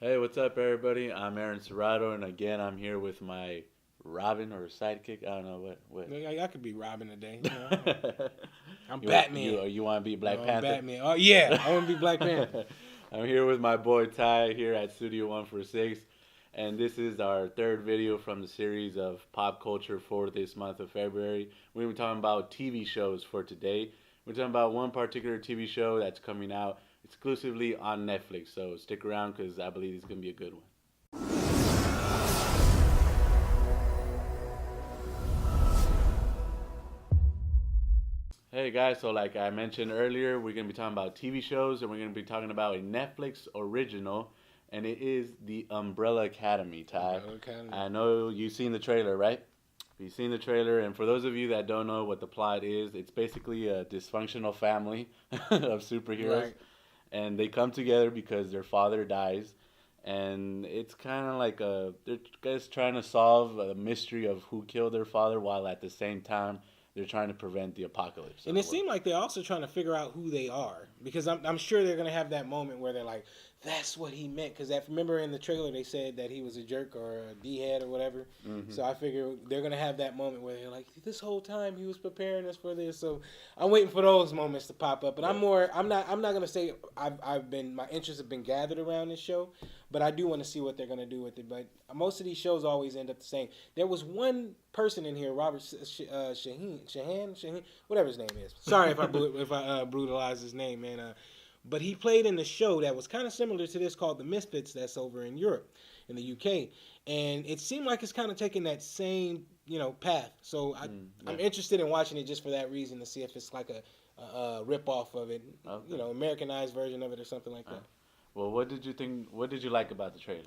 Hey, what's up, everybody? I'm Aaron Serrato, and again, I'm here with my Robin or sidekick. I don't know what. I could be Robin today. You know, I'm you Batman. you want to be Black No, I'm Panther? Batman. Oh yeah, I want to be Black Panther. I'm here with my boy Ty here at Studio 146, and this is our third video from the series of pop culture for this month of February. We're gonna be talking about TV shows for today. We're talking about one particular TV show that's coming out exclusively on Netflix. So stick around because I believe it's gonna be a good one. Hey guys, so like I mentioned earlier, we're gonna be talking about TV shows, and we're gonna be talking about a Netflix original, and it is the Umbrella Academy. Ty, I know you've seen the trailer, right? You've seen the trailer, and for those of you that don't know what the plot is, it's basically a dysfunctional family of superheroes, Right. and they come together because their father dies, and it's kind of like they're just trying to solve a mystery of who killed their father, while at the same time they're trying to prevent the apocalypse of And the it world. seemed like they're also trying to figure out who they are because I'm sure they're gonna have that moment where they're like, "That's what he meant." Because remember in the trailer they said that he was a jerk or a d head or whatever. Mm-hmm. So I figure they're gonna have that moment where they're like, "This whole time he was preparing us for this." So I'm waiting for those moments to pop up. But Yeah. I'm not gonna say I've been my interests have been gathered around this show, but I do want to see what they're gonna do with it. But most of these shows always end up the same. There was one person in here, Robert Shaheen, whatever his name is. Sorry if I brutalized his name, man. But he played in a show that was kind of similar to this called The Misfits. That's over in Europe, in the UK, and it seemed like it's kind of taking that same path. So Yeah. I'm interested in watching it just for that reason to see if it's like a rip off of it, Okay. Americanized version of it or something like that. Well, what did you think? What did you like about the trailer?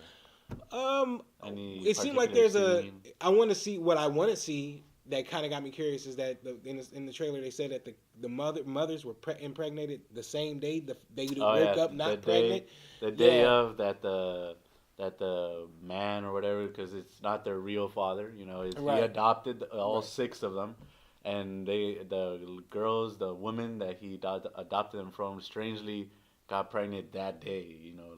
Um, Any it seemed like particular there's a. scene? I want to see what I want to see. That kind of got me curious. Is that in the trailer they said that the mothers were impregnated the same day. They Oh woke yeah, up the not day, pregnant. the day Yeah, of that the man or whatever, because it's not their real father. He right, adopted all right, six of them, and the girls, the women that he adopted them from, strangely got pregnant that day.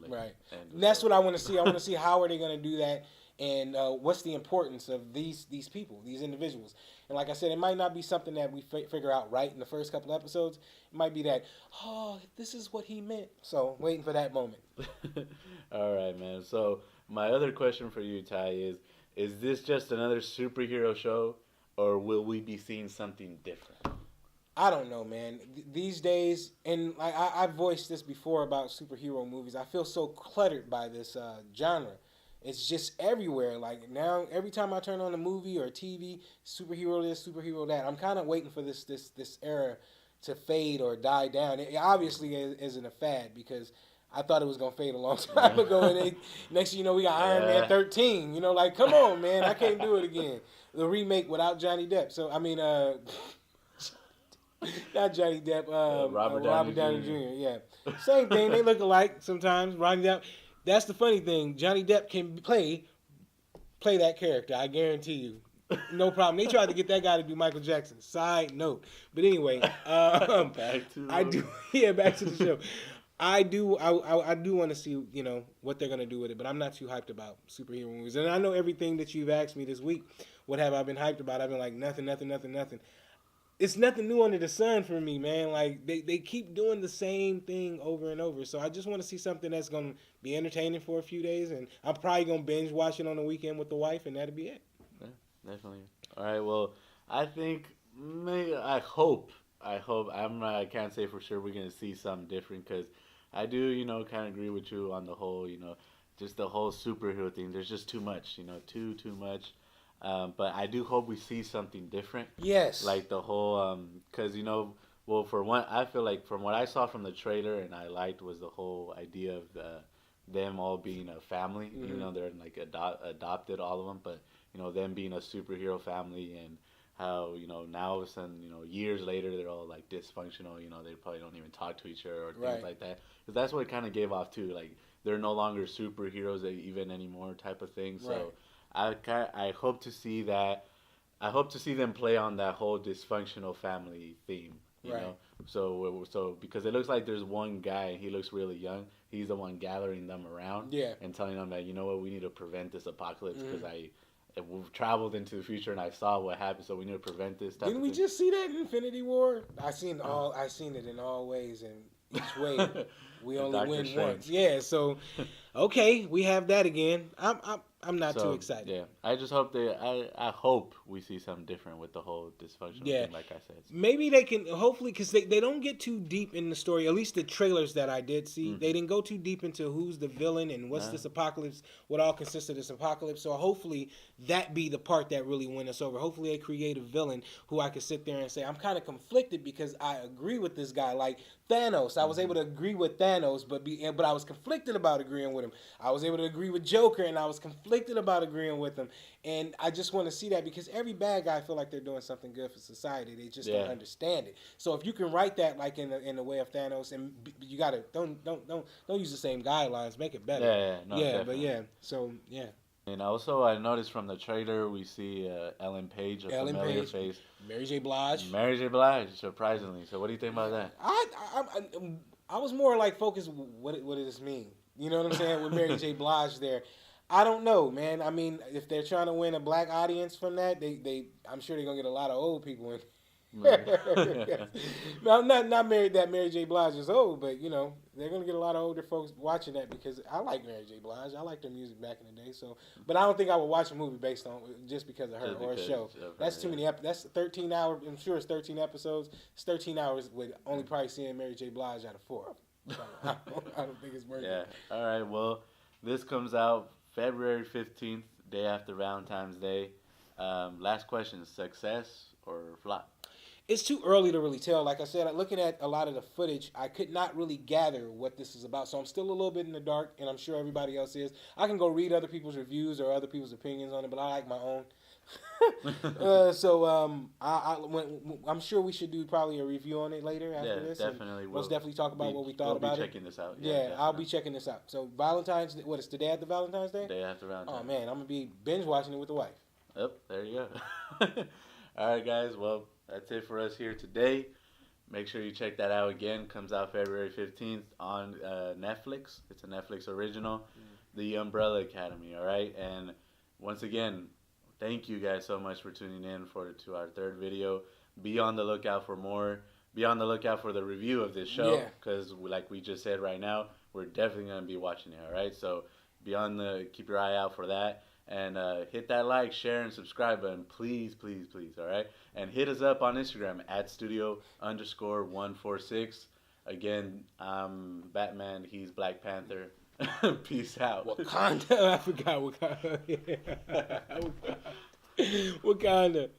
right. And And that's so. what I want to see. I want to see how are they going to do that, and what's the importance of these people, these individuals. And like I said, it might not be something that we figure out right in the first couple episodes. It might be that, oh, this is what he meant. So waiting for that moment. All right, man. So my other question for you, Ty, is this just another superhero show, or will we be seeing something different? I don't know, man. These days, and like I voiced this before about superhero movies. I feel so cluttered by this genre. It's just everywhere. Like now, every time I turn on a movie or TV, superhero this, superhero that. I'm kind of waiting for this era to fade or die down. It obviously isn't a fad because I thought it was gonna fade a long time ago. And next thing you know, we got Iron Man Yeah. 13. Like come on, man, I can't do it again. The remake without Johnny Depp. So I mean, not Johnny Depp. Robert Downey Robert Downey Jr. Jr. Yeah, same thing. They look alike sometimes. Rodney Depp. That's the funny thing. Johnny Depp can play that character. I guarantee you. No problem. They tried to get that guy to do Michael Jackson. Side note. But anyway, Back to I do. Yeah, back to the show. I do. I do want to see what they're gonna do with it, but I'm not too hyped about superhero movies. And I know everything that you've asked me this week. What have I been hyped about? I've been like nothing, nothing, nothing, nothing. It's nothing new under the sun for me, man. Like they keep doing the same thing over and over. So I just want to see something that's gonna be entertaining for a few days, and I'm probably gonna binge watch it on the weekend with the wife, and that'll be it. Yeah, definitely. All right. Well, I think maybe I hope I can't say for sure we're gonna see something different because I do kind of agree with you on the whole just the whole superhero thing. There's just too much too much. But I do hope we see something different, Yes. like the whole because well, for one, I feel like from what I saw from the trailer and I liked was the whole idea of them all being a family. Even Hmm. though they're like adopted, all of them, but them being a superhero family, and how now all of a sudden years later they're all like dysfunctional. They probably don't even talk to each other or things Right. like that. Because that's what it kind of gave off too. Like they're no longer superheroes even anymore, type of thing. Right. So I hope to see that. I hope to see them play on that whole dysfunctional family theme You know, so because it looks like there's one guy, he looks really young. He's the one gathering them around, and telling them that, you know what, we need to prevent this apocalypse because we've traveled into the future and I saw what happened, so we need to prevent this. Didn't we just see that in Infinity War? I seen it in all ways, and each way we only win once. Yeah, so okay, we have that again. I'm not too excited. Yeah, I just hope I hope we see something different with the whole dysfunctional thing, like I said. Maybe they can, hopefully, because they don't get too deep in the story, at least the trailers that I did see. They didn't go too deep into who's the villain and what's this apocalypse, what all consists of this apocalypse. So hopefully that be the part that really win us over. Hopefully they create a villain who I can sit there and say, I'm kind of conflicted because I agree with this guy. Like Thanos, I was able to agree with Thanos, but I was conflicted about agreeing with him. I was able to agree with Joker, and I was conflicted about agreeing with him. And I just want to see that because every bad guy feel like they're doing something good for society. They just don't understand it. So if you can write that like in the way of Thanos, and you gotta don't use the same guidelines, make it better. So. And also, I noticed from the trailer, we see Ellen Page, a familiar face. Mary J. Blige, surprisingly. So what do you think about that? I was more like focused, what does this mean? You know what I'm saying? With Mary J. Blige there. I don't know, man. I mean, if they're trying to win a black audience from that, I'm sure they're going to get a lot of old people in. No, not Mary J. Blige is old, but you know they're gonna get a lot of older folks watching that because I like Mary J. Blige. I liked her music back in the day. So, but I don't think I would watch a movie based on just because of her or a show. That's too many. That's 13 hours. I'm sure it's 13 episodes. It's 13 hours with only probably seeing Mary J. Blige out of 4 of them. So I don't think it's worth it. All right. Well, this comes out February 15th, day after Valentine's Day. Last question: success or flop? It's too early to really tell. Like I said, looking at a lot of the footage, I could not really gather what this is about. So I'm still a little bit in the dark, and I'm sure everybody else is. I can go read other people's reviews or other people's opinions on it, but I like my own. I'm sure we should do probably a review on it later after this. Definitely. Let's definitely talk about what we thought about it. We'll be checking this out. I'll be checking this out. So Valentine's, it's the day after Valentine's Day? Day after Valentine's. Oh, man, I'm going to be binge watching it with the wife. Yep, there you go. All right, guys. Well, that's it for us here today. Make sure you check that out again. Comes out February 15th on Netflix. It's a Netflix original, The Umbrella Academy, all right? And once again, thank you guys so much for tuning in to our third video. Be on the lookout for more. Be on the lookout for the review of this show because, like we just said right now, we're definitely going to be watching it, all right? So keep your eye out for that. And hit that like, share, and subscribe button. Please, please, please, all right? And hit us up on Instagram at @studio_146. Again, I'm Batman. He's Black Panther. Peace out. Wakanda. I forgot Wakanda. Wakanda.